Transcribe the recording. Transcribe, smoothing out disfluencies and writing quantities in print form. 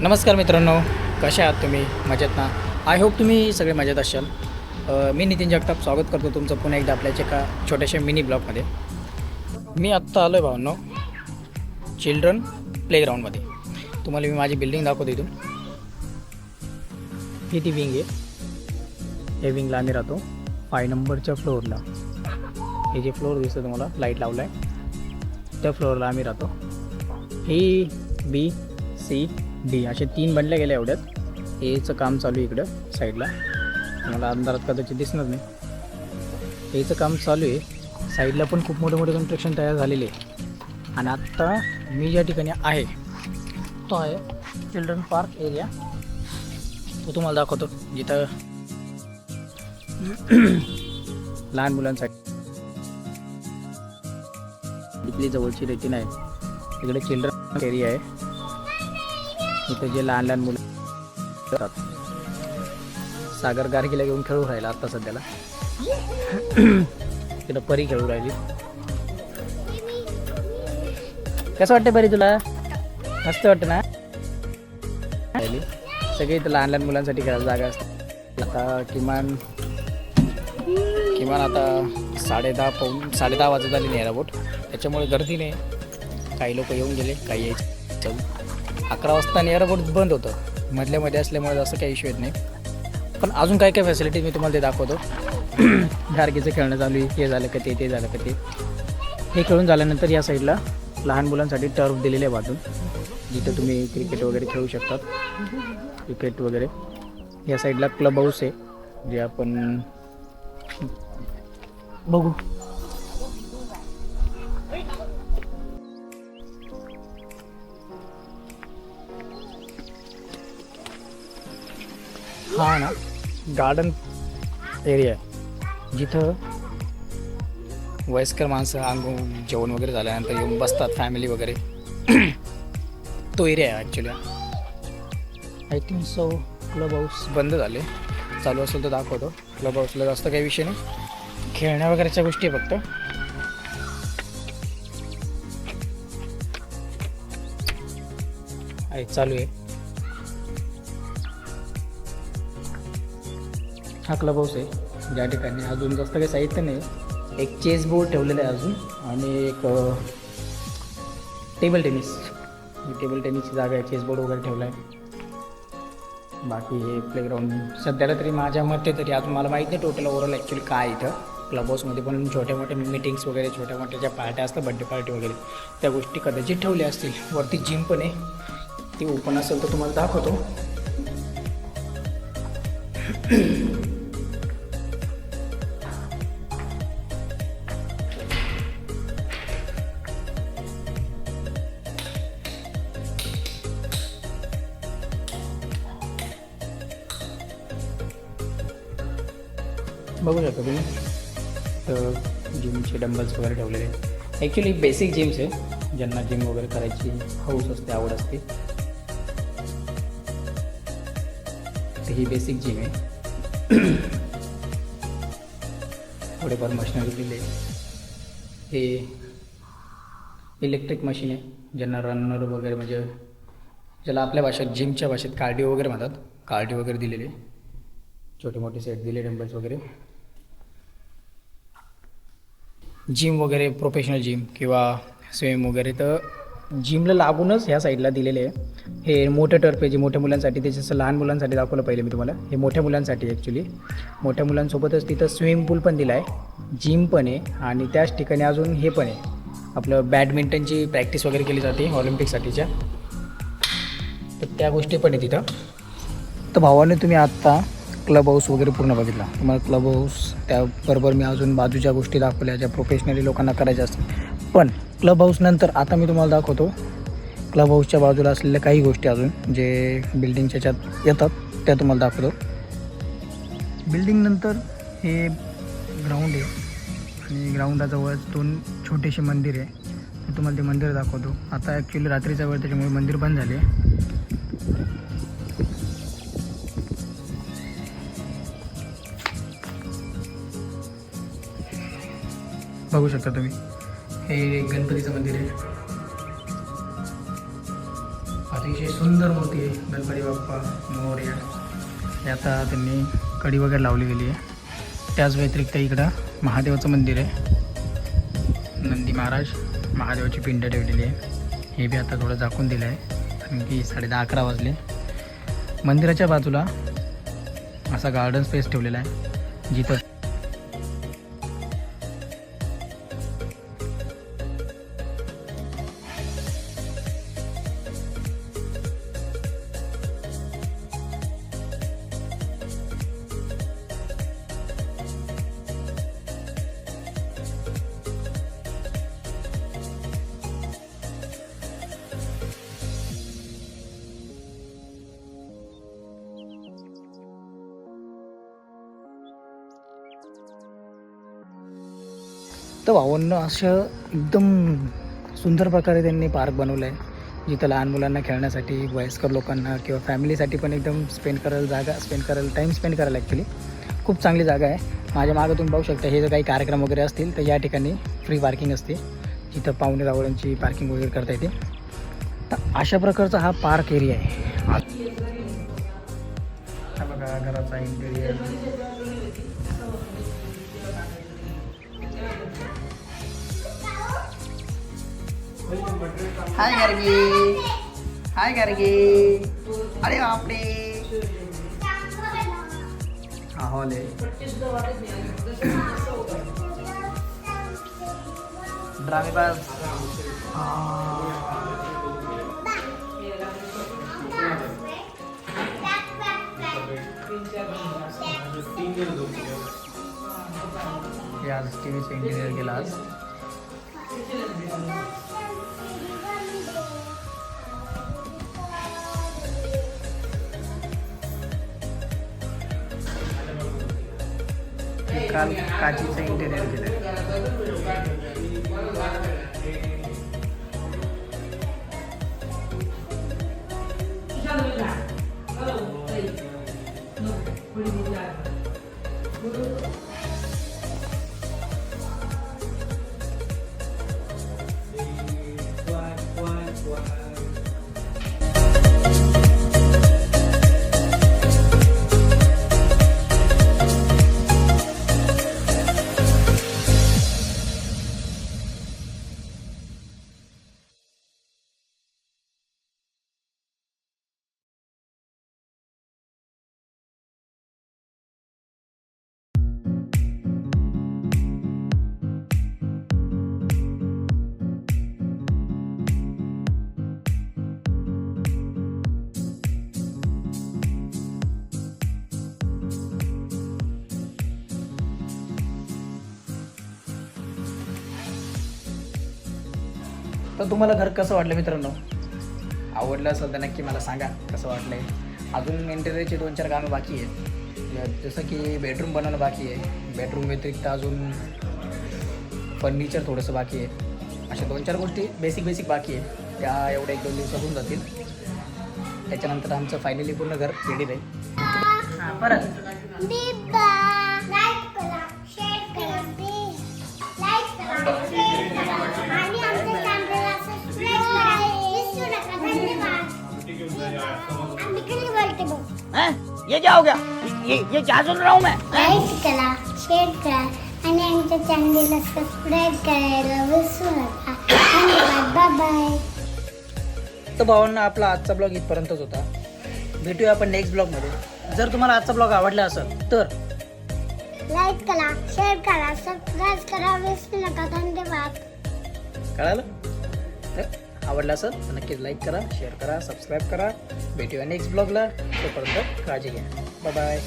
नमस्कार मित्रांनो, कसे आहात तुम्ही? मजेत ना? आय होप तुम्ही सगळे मजेत असाल. मी नितीन जगताप स्वागत करतो तुमचं पुन्हा एकदा आपल्याच्या एका छोट्याशा मिनी ब्लॉगमध्ये. मी आत्ता आलो आहे भावनो चिल्ड्रन प्लेग्राऊंडमध्ये. तुम्हाला मी माझी बिल्डिंग दाखवतो. इथून ही ती विंग आहे. या विंगला आम्ही राहतो 5 नंबरच्या फ्लोअरला. हे जे फ्लोअर दिसतं तुम्हाला लाईट लावला आहे त्या फ्लोअरला आम्ही राहतो. ही बी सी डी असे 3 बनल्या गेल्या एवढ्यात. हेचं काम चालू आहे इकडं साईडला. तुम्हाला अंधारात कदाचित दिसणार नाही. हेचं काम चालू आहे. साईडला पण खूप मोठे मोठे कन्स्ट्रक्शन तयार झालेले आहे. आणि आत्ता मी ज्या ठिकाणी आहे तो आहे चिल्ड्रन पार्क एरिया. तो तुम्हाला दाखवतो जिथं लहान मुलांसाठी इथली जवळची रेतीन आहे. इकडे चिल्ड्रन एरिया आहे. इथं जे लहान लहान मुलं असतात. सागर गार्गीला घेऊन खेळू राहिला आत्ता सध्याला. तिथं परी खेळू राहिली. कसं वाटतं परी तुला? मस्त वाटतं ना? सगळे इथं लहान लहान मुलांसाठी खेळायला जागा असते. आता किमान आता 10:30 वाजत आली नाही एअरपोर्ट. त्याच्यामुळे गर्दी नाही. काही लोक येऊन गेले, काही यायचे. 11 वाजता एअरपोर्ट बंद होतं. मधल्यामध्ये असल्यामुळे असं काही इश्यू येत नाही. पण अजून काय काय फॅसिलिटीज मी तुम्हाला ते दाखवतो. गार्गीचं खेळणं चालू आहे. हे झालं का ते झालं का ते. हे खेळून झाल्यानंतर या साईडला लहान मुलांसाठी टर्फ दिलेले आहे बाजून, जिथं तुम्ही क्रिकेट वगैरे खेळू शकतात. क्रिकेट वगैरे. या साईडला क्लब हाऊस आहे जे आपण बघू. हा ना गार्डन एरिया आहे जिथं वयस्कर माणसं जेवण वगैरे झाल्यानंतर येऊन बसतात, फॅमिली वगैरे. तो एरिया आहे actually. I think so club house बंद झाले. चालू असेल तर दाखवतो. क्लब हाऊसला जास्त काही विषय नाही. खेळण्या वगैरेच्या गोष्टी आहे फक्त. आहे चालू आहे. हा क्लब हाऊस आहे ज्या ठिकाणी अजून जास्त काही साहित्य नाही. एक चेस बोर्ड ठेवलेलं आहे अजून आणि एक टेबल टेनिसची जागा आहे. चेस बोर्ड वगैरे ठेवला आहे. बाकी हे प्लेग्राऊंड सध्याला तरी माझ्या मते तरी अजून मला माहीत नाही टोटल ओव्हरऑल ॲक्च्युली काय इथं. क्लब हाऊसमध्ये पण छोट्या मोठ्या मीटिंग्स वगैरे, छोट्या मोठ्या ज्या पार्ट्या असतात, बड्डे पार्टी वगैरे, त्या गोष्टी कदाचित ठेवल्या असतील. वरती जिम पण आहे. ती ओपन असेल तर तुम्हाला दाखवतो. बघू शकता तुम्ही. तर जिमचे डंबल्स वगैरे ठेवलेले आहेत. ॲक्च्युली बेसिक जिम्स आहे ज्यांना जिम वगैरे करायची हौस असते, आवड असते. तर ही बेसिक जिम आहे. थोडेफार मशिनरी दिले. हे इलेक्ट्रिक मशीन आहे ज्यांना रनर वगैरे, म्हणजे ज्याला आपल्या भाषेत जिमच्या भाषेत कार्डिओ वगैरे म्हणतात. कार्डिओ वगैरे दिलेले. छोटे मोठे सेट दिले डंबल्स वगैरे. जिम वगैरे, प्रोफेशनल जिम किंवा स्विमिंग वगैरे, तर जिमला लागूनच ह्या साईडला दिलेले आहे. हे मोठं टर्फ आहे जे मोठ्या मुलांसाठी. ते जसं लहान मुलांसाठी दाखवलं पहिले मी तुम्हाला. हे मोठ्या मुलांसाठी ॲक्च्युली. मोठ्या मुलांसोबतच तिथं स्विमिंग पूल पण दिला आहे, जिम पण आहे आणि त्याच ठिकाणी अजून हे पण आहे आपलं बॅडमिंटनची प्रॅक्टिस वगैरे केली जाते ऑलिम्पिकसाठीच्या. तर त्या गोष्टी पण आहे तिथं. तर भावाने तुम्ही आत्ता क्लब हाऊस वगैरे पूर्ण बघितला. तुम्हाला क्लब हाऊस त्याबरोबर मी अजून बाजूच्या गोष्टी दाखवल्या ज्या प्रोफेशनली लोकांना करायच्या असतात. पण क्लब हाऊस नंतर आता मी तुम्हाला दाखवतो क्लब हाऊसच्या बाजूला असलेल्या काही गोष्टी अजून जे बिल्डिंगच्या ह्याच्यात येतात त्या तुम्हाला दाखवतो. बिल्डिंग नंतर हे ग्राउंड आहे आणि ग्राउंडाजवळच 2 छोटेसे मंदिर आहे. मी तुम्हाला ते मंदिर दाखवतो. आता ॲक्च्युली रात्रीचा वेळ त्याच्यामुळे मंदिर बंद झाले. बघू शकता तुम्ही. हे गणपतीचं मंदिर आहे. आता अतिशय सुंदर मूर्ती आहे गणपती बाप्पा मोरया. हे आता त्यांनी कडी वगैरे लावली गेली आहे. त्याच व्यतिरिक्त इकडं महादेवाचं मंदिर आहे. नंदी महाराज महादेवाची पिंड ठेवलेली आहे. हे बी आता थोडं झाकून दिलं आहे कारण की 10:30-11 वाजले. मंदिराच्या बाजूला असा गार्डन स्पेस ठेवलेला आहे जिथं तर भावांना असं एकदम सुंदर प्रकारे त्यांनी पार्क बनवलं आहे जिथं लहान मुलांना खेळण्यासाठी वयस्कर लोकांना किंवा फॅमिलीसाठी पण एकदम स्पेंड करायला टाईम स्पेंड करायला ॲक्च्युली खूप चांगली जागा आहे. माझ्या मागं तुम्ही पाहू शकता. हे जर काही कार्यक्रम वगैरे असतील तर या ठिकाणी फ्री पार्किंग असते जिथं पाहुणे रावळ्यांची पार्किंग वगैरे करता येते. तर अशा प्रकारचा हा पार्क एरिया आहे. हा बघा घराचा इंटेरियर. हाय गार्गी, हाय गार्गी. अरे बापरे, हा हॉल आहे. ड्रामेबाज. हे आज टी व्हीचं इंटिरियर केलं आज. काल काचीचं इंटेरियर केलं. तर तुम्हाला घर कसं वाटलं मित्रांनो? आवडलं असेल तर नक्की मला सांगा कसं वाटलं आहे. अजून इंटेरियरची 2-4 कामं बाकी आहेत. जसं की बेडरूम बनवणं बाकी आहे. बेडरूम व्यतिरिक्त अजून फर्निचर थोडंसं बाकी आहे. अशा 2-4 गोष्टी बेसिक बाकी आहे. त्या एवढ्या 1-2 दिवसात होऊन जातील. त्याच्यानंतर आमचं फायनली पूर्ण घर रेडी राहील. हां परत ये क्या हो गया? ये क्या सुन रहा हूँ मैं? लाइक करा, शेअर करा आणि आमच्या चॅनलला सबस्क्राईब करायला विसरू नका. धन्यवाद. Bye bye. तर भावांना आपला आजचा ब्लॉग इथपर्यंतच होता. भेटूया आपण नेक्स्ट ब्लॉगमध्ये. जर तुम्हाला आजचा ब्लॉग आवडला असेल तर लाईक करा, शेअर करा, सबस्क्राईब करा विसरू नका. धन्यवाद. कळालं? तर आवडला असेल तर नक्कीच लाईक करा, शेअर करा, सबस्क्राईब करा. भेटूया नेक्स्ट ब्लॉगला. तोपर्यंत काळजी घ्या. Bye bye.